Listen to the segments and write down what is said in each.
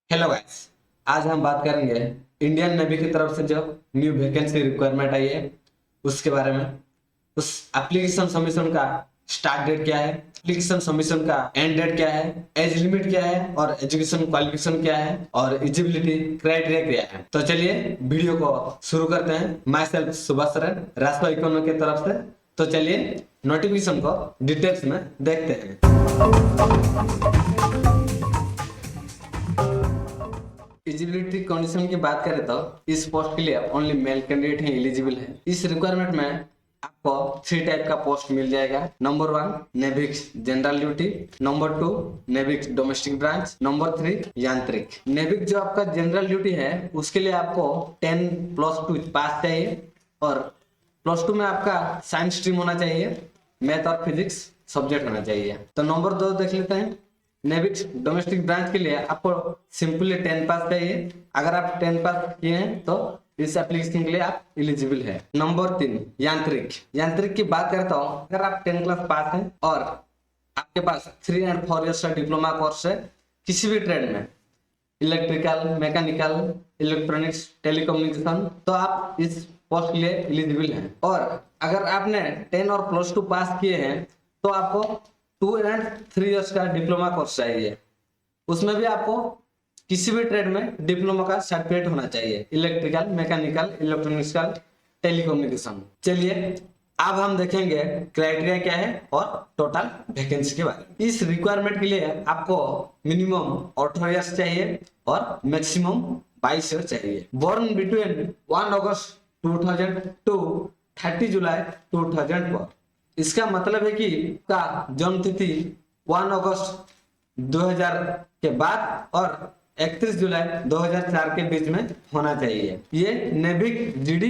Hello guys. आज हम बात करेंगे इंडियन नेवी की तरफ से जो न्यू वैकेंसी रिक्वायरमेंट आई है उसके बारे में। उस एप्लीकेशन सबमिशन का स्टार्ट डेट क्या है, एप्लीकेशन सबमिशन का एंड डेट क्या है, एज लिमिट क्या है और एजुकेशन क्वालिफिकेशन क्या है और एलिजिबिलिटी क्राइटेरिया क्या है। तो चलिए वीडियो को शुरू करते हैं। माई सेल्फ सुभाष सरन, राष्ट्रीय इकोनॉमी की तरफ से। तो चलिए नोटिफिकेशन को डिटेल्स में देखते हैं। एलिजिबिलिटी कंडीशन की बात करें तो इस पोस्ट के लिए ओनली मेल कैंडिडेट ही एलिजिबल है। इस रिक्वायरमेंट में आपको 3 टाइप का पोस्ट मिल जाएगा। नंबर 1 नेविक्स जनरल ड्यूटी, नंबर 2 नेविक्स डोमेस्टिक ब्रांच, नंबर 3 यांत्रिक। नेविक जो आपका जनरल ड्यूटी है उसके लिए आपको 10+2 पास चाहिए और +2 में आपका साइंस स्ट्रीम होना चाहिए, मैथ और फिजिक्स सब्जेक्ट होना चाहिए। तो नंबर 2 देख लेते हैं। नेविक्स डोमेस्टिक ब्रांच के लिए आपको सिंपली 10 पास चाहिए। अगर आप 10 पास किए हैं तो इस एप्लीकेशन के लिए आप एलिजिबल है। नंबर 3 यांत्रिक। यांत्रिक की बात करता हूँ, अगर आप 10 क्लास पास हैं और आपके पास 3 और 4 ईयर्स का डिप्लोमा कोर्स है किसी भी ट्रेड में, इलेक्ट्रिकल, मैकेनिकल, इलेक्ट्रॉनिक्स, टेलीकम्युनिकेशन, तो आप इस पोस्ट के लिए एलिजिबल हैं। और अगर आपने 10 और +2 पास किए हैं तो आपको 2 और 3 ईयर्स का डिप्लोमा कोर्स चाहिए। उसमें भी आपको किसी भी ट्रेड में डिप्लोमा का सर्टिफिकेट होना चाहिए, इलेक्ट्रिकल, मैकेनिकल, इलेक्ट्रॉनिक्स, टेलीकम्युनिकेशन। चलिए अब हम देखेंगे क्राइटेरिया क्या है और टोटल वैकेंसी के बारे में। इस रिक्वायरमेंट के लिए आपको मिनिमम 18 ईयर्स चाहिए और मैक्सिमम 22 ईयर्स चाहिए। बोर्न बिटवीन 1 अगस्त 2000 टू 30 जुलाई 2004। इसका मतलब है कि का जन्म तिथि 1 अगस्त 2000 के बाद और 31 जुलाई 2004 के बीच में होना चाहिए। ये नेविक जीडी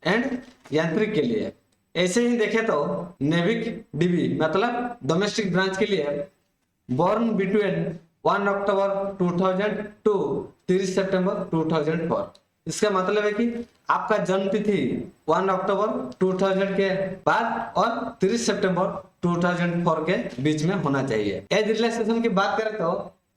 एंड यांत्रिक के लिए। ऐसे ही देखें तो नेविक डीबी मतलब डोमेस्टिक ब्रांच के लिए बोर्न बिटवीन 1 अक्टूबर 2000 टू 30 सितंबर 2004। इसका मतलब है कि आपका जन्म तिथि 1 अक्टूबर 2000 के बाद और 30 सितंबर 2004 के बीच में होना चाहिए। एज रिलैक्सेशन की बात करें तो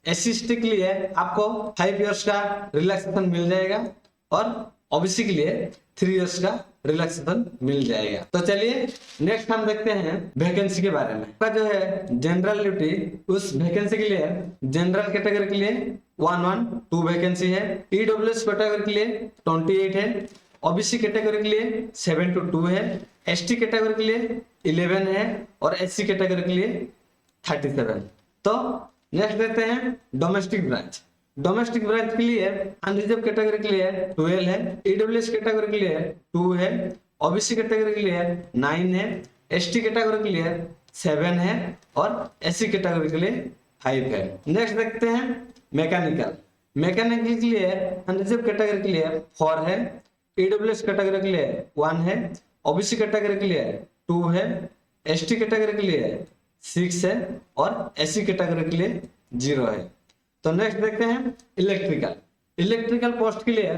एससी के लिए आपको 5 इयर्स का रिलैक्सेशन मिल जाएगा और ओबीसी के लिए 3 इयर्स का रिलैक्सेशन मिल जाएगा। तो चलिए नेक्स्ट हम देखते हैं वैकेंसी के बारे में। आपका जो है जनरल ड्यूटी, उस वैकेंसी के लिए जनरल कैटेगरी के लिए 112 वैकेंसी है, ईडब्ल्यूएस कैटेगरी के लिए 28 है, ओबीसी कैटेगरी के लिए 7-2 है, एसटी कैटेगरी के लिए 11 है और एससी कैटेगरी के लिए 37। तो नेक्स्ट देखते हैं डोमेस्टिक ब्रांच। डोमेस्टिक ब्रांच के लिए अनरिजर्व कैटेगरी के लिए 12 है, ईडब्ल्यूएस कैटेगरी के लिए 2 है, ओबीसी कैटेगरी के लिए 9 है, एसटी कैटेगरी के लिए 7 है और एससी कैटेगरी के लिए 5 है। नेक्स्ट देखते हैं मैकेनिकल। मैकेनिकल के लिए अनरिजर्व कैटेगरी के लिए 4 है, ईडब्ल्यूएस कैटेगरी के लिए 1 है, ओबीसी कैटेगरी के लिए 2 है, एसटी कैटेगरी के लिए 6 है और एससी कैटेगरी के लिए 0 है। तो नेक्स्ट देखते हैं इलेक्ट्रिकल। इलेक्ट्रिकल पोस्ट के लिए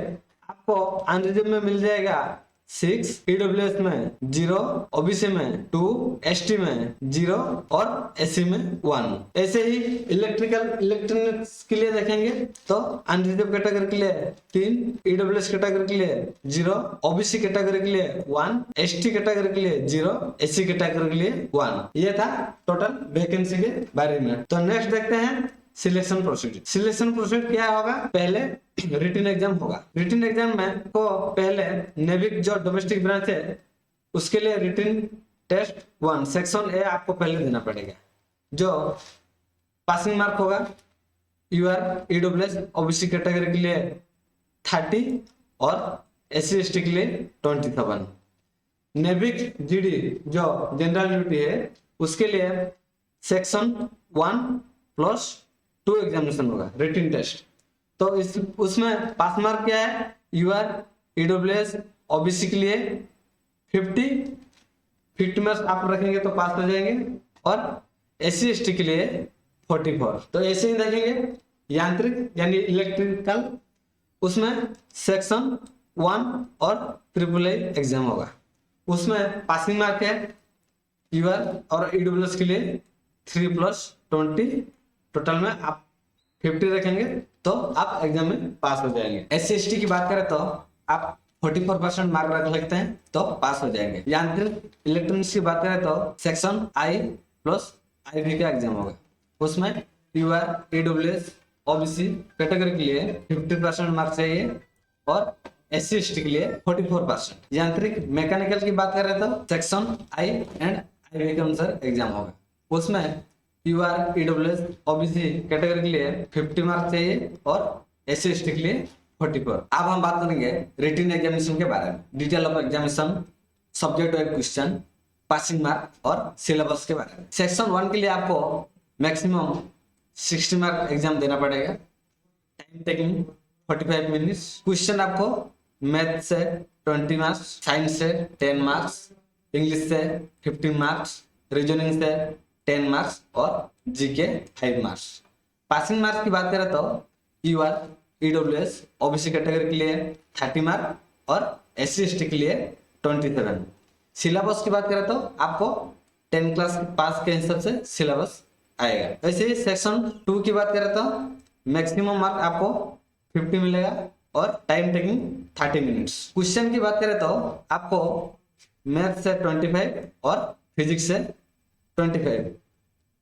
आपको अनरिजर्व में मिल जाएगा 6, ईडब्ल्यूएस में 0, ओबीसी में 2, एसटी में 0 और एससी में 1। ऐसे ही इलेक्ट्रॉनिक्स के लिए देखेंगे तो अनरिजर्व कैटेगरी के लिए 3, ईडब्ल्यूएस कैटेगरी के लिए 0, ओबीसी कैटेगरी के लिए 1, एसटी कैटेगरी के लिए 0, एससी कैटेगरी के लिए 1। ये था टोटल वैकेंसी के बारे में। तो नेक्स्ट देखते हैं सिलेक्शन प्रोसीजर। सिलेक्शन प्रोसीजर क्या होगा? पहले रिटन एग्जाम होगा। रिटन एग्जाम में को पहले नेविक जो डोमेस्टिक ब्रांच है उसके लिए रिटन टेस्ट 1 सेक्शन ए आपको पहले देना पड़ेगा। जो पासिंग मार्क होगा यूआर ईडब्ल्यूएस ओबीसी कैटेगरी के लिए 30 और एससी एसटी के लिए 27। नेविक जीडी जो जनरल ड्यूटी है उसके लिए सेक्शन 1+2 एग्जामिनेशन होगा, रिटन टेस्ट। तो इस उसमें पास मार्क क्या है? यूआर ईडब्ल्यूएस ओबीसी के लिए 50 मार्क्स आप रखेंगे तो पास हो जाएंगे और एससी एसटी के लिए 44। तो ऐसे ही देखेंगे यांत्रिक यानी इलेक्ट्रिकल, उसमें सेक्शन 1 और ट्रिपल ए एग्जाम होगा। उसमें पासिंग मार्क है यूआर और ईडब्ल्यूएस के लिए 3+20, टोटल में आप 50 रखेंगे तो आप एग्जाम में पास हो जाएंगे। SC/ST की बात करें तो आप 44% मार्क रख सकते हैं तो पास हो जाएंगे। यांत्रिक इलेक्ट्रॉनिक्स की बात करें तो सेक्शन I प्लस IV का एग्जाम होगा, उसमें UR, EWS, OBC कैटेगरी के लिए 50% मार्क्स चाहिए और SC/ST के लिए 44%। यांत्रिक मैकेनिकल की बात करें तो सेक्शन I एंड IV के अनुसार एग्जाम होगा, उसमें UR, EWS, OBC कैटेगरी के लिए 50 मार्क्स चाहिए और SC/ST के लिए 44। अब हम बात करेंगे रिटन एग्जामिनेशन के बारे में, detail of examination, subject wise question, passing mark और सिलेबस के बारे में। सेक्शन 1 के लिए आपको मैक्सिमम 60 मार्क एग्जाम देना पड़ेगा, टाइम टेकिंग 45 मिनट्स। क्वेश्चन आपको मैथ से 20 मार्क्स, साइंस से 10 मार्क्स, इंग्लिश से 15 मार्क्स, रीजनिंग से 10 मार्क्स और जीके 5 मार्क्स। पासिंग मार्क्स की बात करें तो UR, EWS, OBC कैटेगरी के लिए 30 मार्क और SC/ST के लिए 27। सिलेबस की बात करें तो आपको 10 क्लास पास के हिसाब से सिलेबस आएगा। वैसे ही सेक्शन 2 की बात करें तो मैक्सिमम मार्क आपको 50 मिलेगा और टाइम टेकिंग 30 मिनट्स। क्वेश्चन की बात करें तो आपको मैथ से 25 और फिजिक्स से 25।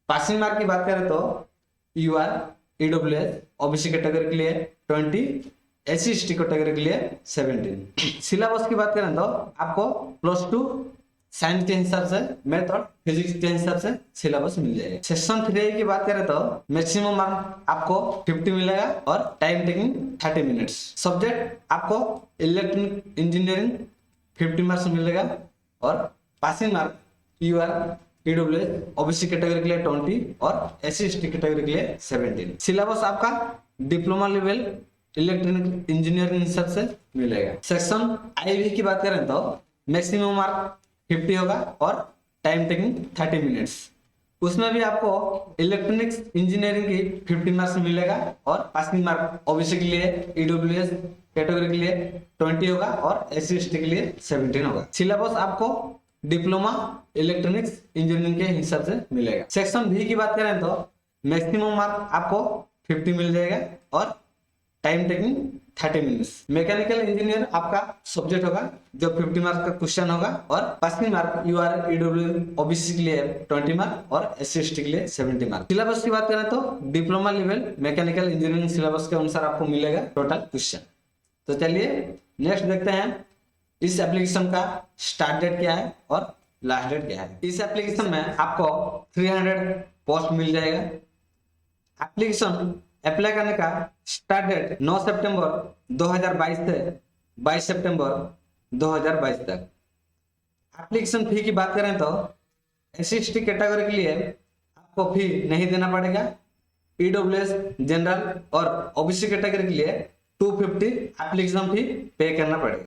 पासिंग मार्क की बात करें तो UR, EWS, OBC कैटेगरी के लिए 20, SC/ST कैटेगरी के लिए 17। सिलेबस की बात करें तो आपको +2 साइंस के हिसाब से, मैथ और फिजिक्स के हिसाब से सिलेबस मिल जाएगा। सेक्शन 3 की बात करें तो मैक्सिमम मार्क आपको 50 मिलेगा और टाइम टेकिंग 30 मिनट्स। सब्जेक्ट आपको इलेक्ट्रॉनिक इंजीनियरिंग 50 मार्क्स मिलेगा और passing mark UR, EWS, OBC category के लिए 20 और SC/ST कैटेगरी के लिए 17। सिलेबस आपका डिप्लोमा लेवल इलेक्ट्रॉनिक इंजीनियरिंग हिसाब से मिलेगा। सेक्शन IV की बात करें तो मैक्सिमम मार्क 50 होगा और टाइम टेकिंग 30 मिनट्स। उसमें भी आपको इलेक्ट्रॉनिक्स इंजीनियरिंग की 50 मार्क्स मिलेगा और पासिंग मार्क OBC के लिए, EWS कैटेगरी के लिए 20 होगा और SC/ST के लिए 17 होगा। सिलेबस आपको डिप्लोमा इलेक्ट्रॉनिक्स इंजीनियरिंग के हिसाब से मिलेगा। सेक्शन V की बात करें तो मैक्सिमम मार्क आपको 50 मिल जाएगा और time taking 30 minutes. Mechanical engineer आपका सब्जेक्ट होगा जो 50 मार्क्स का क्वेश्चन होगा और passing mark UR, EWS, OBC के लिए 20 मार्क और SC/ST के लिए 70 मार्क। सिलेबस की बात करें तो diploma level mechanical engineering syllabus के अनुसार आपको मिलेगा टोटल क्वेश्चन। तो चलिए नेक्स्ट देखते हैं इस एप्लीकेशन का स्टार्ट डेट क्या है और लास्ट डेट क्या है। इस एप्लीकेशन में आपको 300 पोस्ट मिल जाएगा। एप्लीकेशन अप्लाई करने का स्टार्ट डेट 9 सितंबर 2022 से 22 सितंबर 2022 तक। एप्लीकेशन फी की बात करें तो SC/ST कैटेगरी के लिए आपको फी नहीं देना पड़ेगा। EWS, जनरल और OBC कैटेगरी के लिए 250 एप्लीकेशन फी पे करना पड़ेगा।